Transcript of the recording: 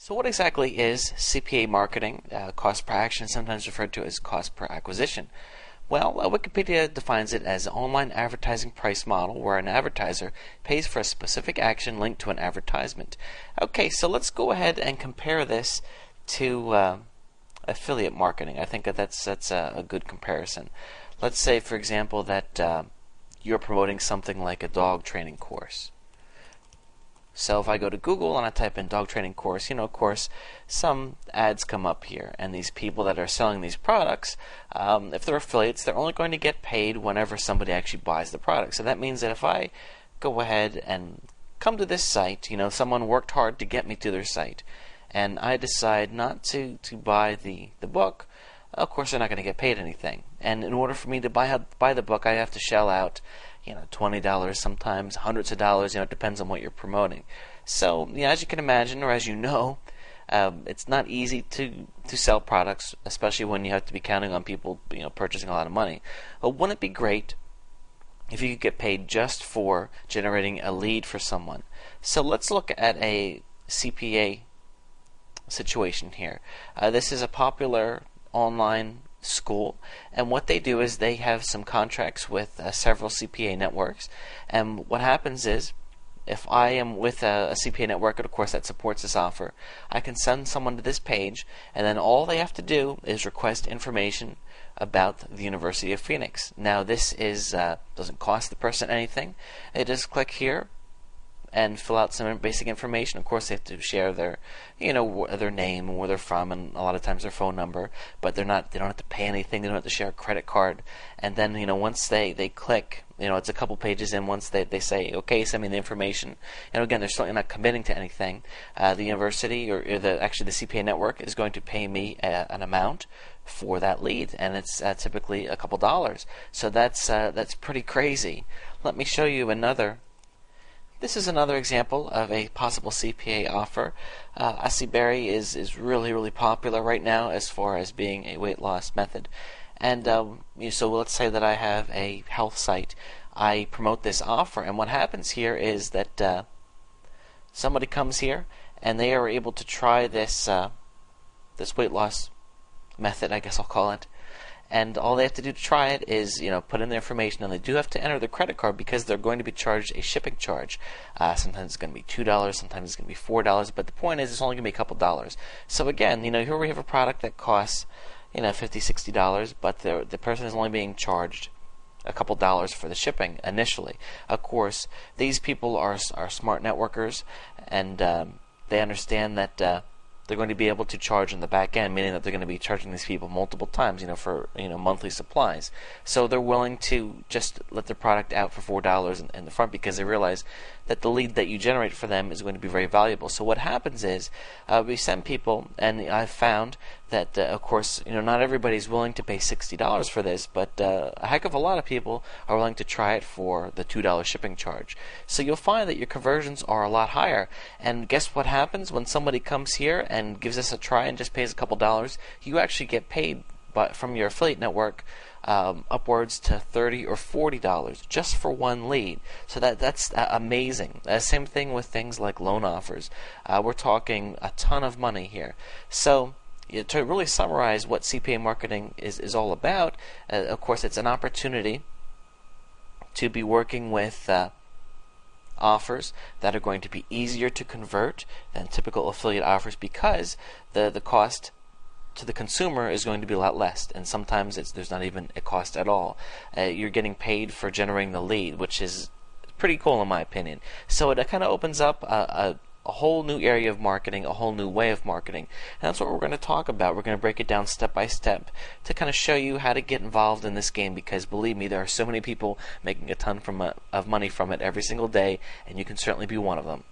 So what exactly is CPA marketing? Cost per action, sometimes referred to as cost per acquisition. Well, Wikipedia defines it as an online advertising price model where an advertiser pays for a specific action linked to an advertisement. Okay, so let's go ahead and compare this to affiliate marketing. I think that's a good comparison. Let's say, for example, that you're promoting something like a dog training course. So if I go to Google and I type in dog training course, of course, some ads come up here. And these people that are selling these products, if they're affiliates, they're only going to get paid whenever somebody actually buys the product. So that means that if I go ahead and come to this site, someone worked hard to get me to their site, and I decide not to buy the book, of course they're not going to get paid anything. And in order for me to buy the book, I have to shell out $20, sometimes hundreds of dollars. It depends on what you're promoting. So, as you can imagine, or as you know, it's not easy to sell products, especially when you have to be counting on people, purchasing a lot of money. But wouldn't it be great if you could get paid just for generating a lead for someone? So let's look at a CPA situation here. This is a popular online school, and what they do is they have some contracts with several CPA networks, and what happens is if I am with a CPA network, and of course that supports this offer, I can send someone to this page, and then all they have to do is request information about the University of Phoenix. Now this doesn't cost the person anything. They just click here and fill out some basic information. Of course, they have to share their, their name and where they're from, and a lot of times their phone number. But they don't have to pay anything. They don't have to share a credit card. And then, once they click, it's a couple pages in. Once they say, okay, send me the information. And again, they're certainly not committing to anything. The university or the CPA network is going to pay me an amount for that lead, and it's typically a couple dollars. So that's pretty crazy. Let me show you another. This is another example of a possible CPA offer. Berry is really, really popular right now as far as being a weight loss method. And so let's say that I have a health site. I promote this offer, and what happens here is that somebody comes here and they are able to try this weight loss method, I guess I'll call it. And all they have to do to try it is, put in their information, and they do have to enter their credit card because they're going to be charged a shipping charge. Sometimes it's going to be $2, sometimes it's going to be $4, but the point is it's only going to be a couple dollars. So again, here we have a product that costs, $50, $60, but the person is only being charged a couple dollars for the shipping initially. Of course, these people are smart networkers, and they understand that they're going to be able to charge on the back end, meaning that they're going to be charging these people multiple times, for monthly supplies. So they're willing to just let their product out for $4 in the front because they realize that the lead that you generate for them is going to be very valuable. So what happens is we send people, and I've found that of course not everybody's willing to pay $60 for this, but a heck of a lot of people are willing to try it for the $2 shipping charge. So you'll find that your conversions are a lot higher. And guess what happens when somebody comes here and gives us a try and just pays a couple dollars? You actually get paid from your affiliate network upwards to $30 or $40 just for one lead. So that's amazing. Same thing with things like loan offers. We're talking a ton of money here. So to really summarize what CPA marketing is all about, of course it's an opportunity to be working with offers that are going to be easier to convert than typical affiliate offers because the cost to the consumer is going to be a lot less, and sometimes there's not even a cost at all. You're getting paid for generating the lead, which is pretty cool in my opinion. So it kind of opens up a whole new area of marketing, a whole new way of marketing, and that's what we're going to talk about. We're going to break it down step by step to kind of show you how to get involved in this game, because believe me, there are so many people making a ton of money from it every single day, and you can certainly be one of them.